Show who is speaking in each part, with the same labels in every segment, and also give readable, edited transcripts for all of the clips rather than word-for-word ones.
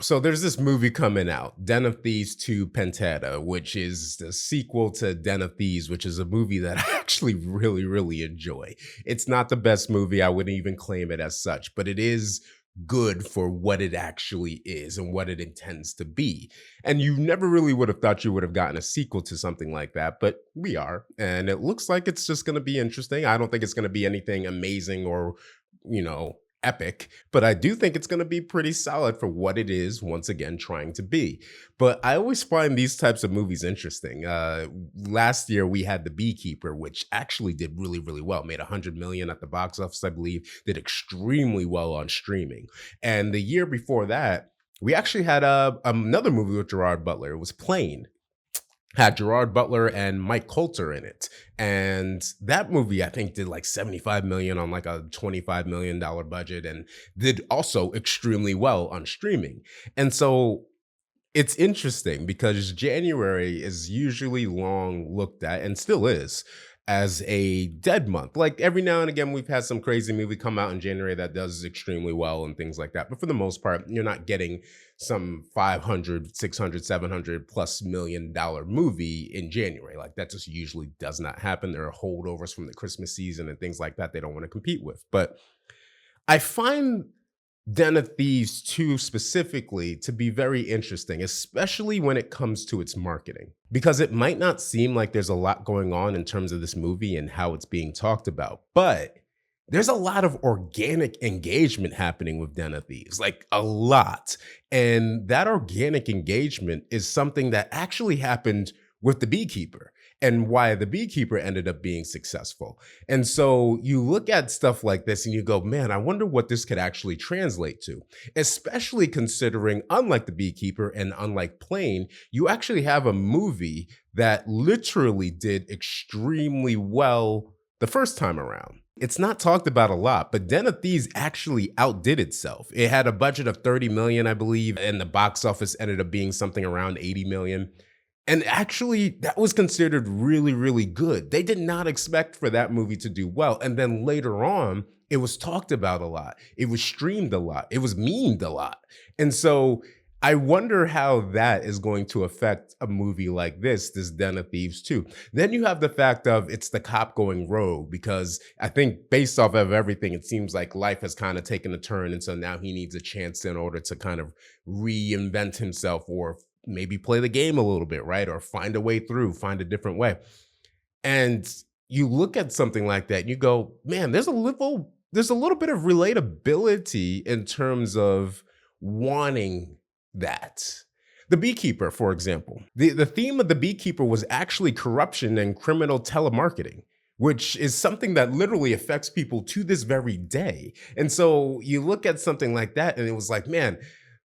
Speaker 1: So there's this movie coming out, Den of Thieves 2 Pantera, which is the sequel to Den of Thieves, which is a movie that I actually really, really enjoy. It's not the best movie, I wouldn't even claim it as such, but it is good for what it actually is and what it intends to be. And you never really would have thought you would have gotten a sequel to something like that, but we are. And it looks like it's just going to be interesting. I don't think it's going to be anything amazing or, you know, epic, but I do think it's going to be pretty solid for what it is, once again, trying to be. But I always find these types of movies interesting. Last year we had The Beekeeper, which actually did really, really well, made 100 million at the box office, I believe, did extremely well on streaming. And the year before that, we actually had another movie with Gerard Butler. It was Plane, had Gerard Butler and Mike Coulter in it. And that movie, I think, did like 75 million on like a $25 million budget and did also extremely well on streaming. And so it's interesting because January is usually long looked at and still is as a dead month. Like every now and again, we've had some crazy movie come out in January that does extremely well and things like that. But for the most part, you're not getting some 500, 600, 700 plus $1 million movie in January. Like that just usually does not happen. There are holdovers from the Christmas season and things like that they don't want to compete with. But I find Den of Thieves 2 specifically to be very interesting, especially when it comes to its marketing, because it might not seem like there's a lot going on in terms of this movie and how it's being talked about, but there's a lot of organic engagement happening with Den of Thieves, like a lot. And that organic engagement is something that actually happened with The Beekeeper and why The Beekeeper ended up being successful. And so you look at stuff like this and you go, man, I wonder what this could actually translate to, especially considering, unlike The Beekeeper and unlike Plane, you actually have a movie that literally did extremely well the first time around. It's not talked about a lot, but Den of Thieves actually outdid itself. It had a budget of 30 million, I believe, and the box office ended up being something around 80 million. And actually, that was considered really, really good. They did not expect for that movie to do well. And then later on, it was talked about a lot. It was streamed a lot. It was memed a lot. And so I wonder how that is going to affect a movie like this Den of Thieves too. Then you have the fact of it's the cop going rogue, because I think based off of everything, it seems like life has kind of taken a turn. And so now he needs a chance in order to kind of reinvent himself or maybe play the game a little bit, right? Or find a way through, find a different way. And you look at something like that and you go, man, there's a little bit of relatability in terms of wanting that. The Beekeeper, for example, the theme of The Beekeeper was actually corruption and criminal telemarketing, which is something that literally affects people to this very day. And so you look at something like that and it was like, man,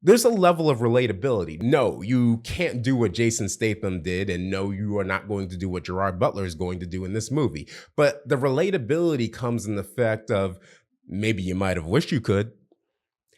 Speaker 1: there's a level of relatability. No, you can't do what Jason Statham did, and no, you are not going to do what Gerard Butler is going to do in this movie. But the relatability comes in the fact of maybe you might have wished you could.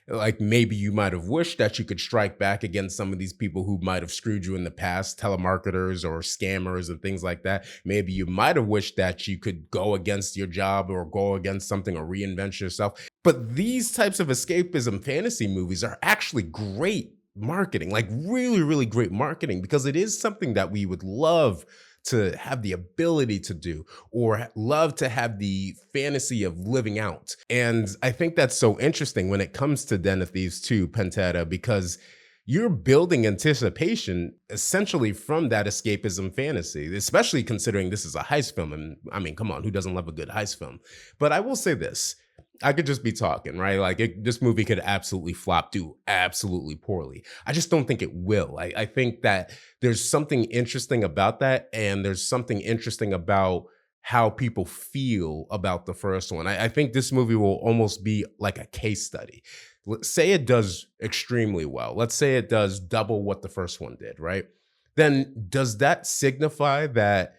Speaker 1: Like maybe you might have wished that you could strike back against some of these people who might have screwed you in the past, telemarketers or scammers and things like that. Maybe you might have wished that you could go against your job or go against something or reinvent yourself. But these types of escapism fantasy movies are actually great marketing, like really, really great marketing, because it is something that we would love to have the ability to do or love to have the fantasy of living out. And I think that's so interesting when it comes to Den of Thieves 2, Pantera, because you're building anticipation essentially from that escapism fantasy, especially considering this is a heist film. And I mean, come on, who doesn't love a good heist film? But I will say this. I could just be talking, right? Like this movie could absolutely flop, do absolutely poorly. I just don't think it will. I think that there's something interesting about that, and there's something interesting about how people feel about the first one. I think this movie will almost be like a case study. Let's say it does extremely well. Let's say it does double what the first one did, right? Then does that signify that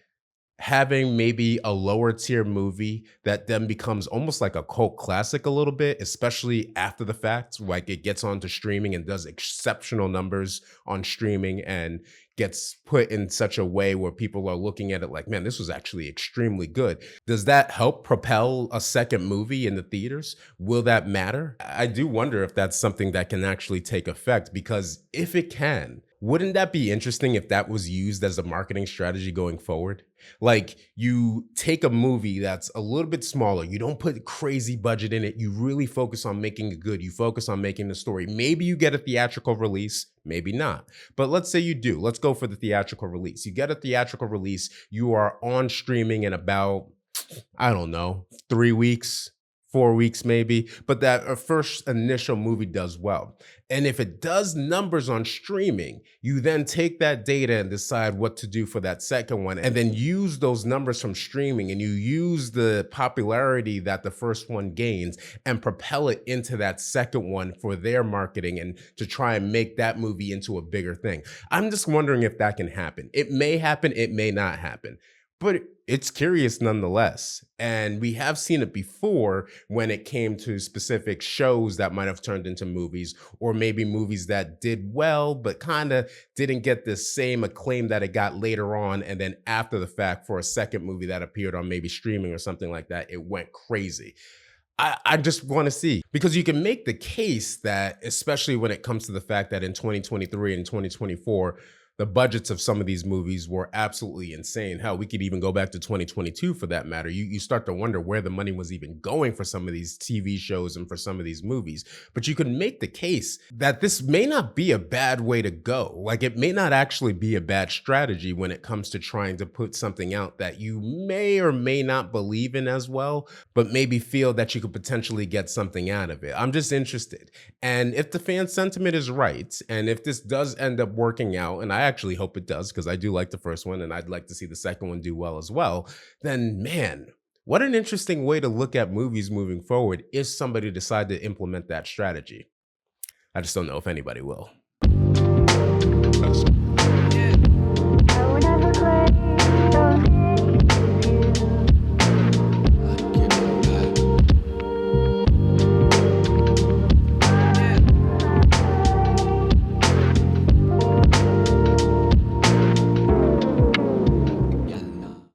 Speaker 1: having maybe a lower tier movie that then becomes almost like a cult classic a little bit, especially after the fact, like it gets onto streaming and does exceptional numbers on streaming and gets put in such a way where people are looking at it like, man, this was actually extremely good. Does that help propel a second movie in the theaters? Will that matter? I do wonder if that's something that can actually take effect, because if it can, wouldn't that be interesting if that was used as a marketing strategy going forward? Like, you take a movie that's a little bit smaller, you don't put crazy budget in it, you really focus on making it good, you focus on making the story. Maybe you get a theatrical release, maybe not. But let's say you do. Let's go for the theatrical release. You get a theatrical release, you are on streaming in about, I don't know, 3 weeks, 4 weeks maybe, but that first initial movie does well. And if it does numbers on streaming, you then take that data and decide what to do for that second one, and then use those numbers from streaming, and you use the popularity that the first one gains and propel it into that second one for their marketing and to try and make that movie into a bigger thing. I'm just wondering if that can happen. It may happen, it may not happen, but it's curious nonetheless. And we have seen it before when it came to specific shows that might have turned into movies, or maybe movies that did well, but kind of didn't get the same acclaim that it got later on. And then after the fact, for a second movie that appeared on maybe streaming or something like that, it went crazy. I just want to see, because you can make the case that, especially when it comes to the fact that in 2023 and 2024, the budgets of some of these movies were absolutely insane. Hell, we could even go back to 2022 for that matter. You start to wonder where the money was even going for some of these TV shows and for some of these movies. But you can make the case that this may not be a bad way to go. Like, it may not actually be a bad strategy when it comes to trying to put something out that you may or may not believe in as well, but maybe feel that you could potentially get something out of it. I'm just interested. And if the fan sentiment is right, and if this does end up working out, and I actually hope it does, because I do like the first one and I'd like to see the second one do well as well, then man, what an interesting way to look at movies moving forward if somebody decide to implement that strategy. I just don't know if anybody will.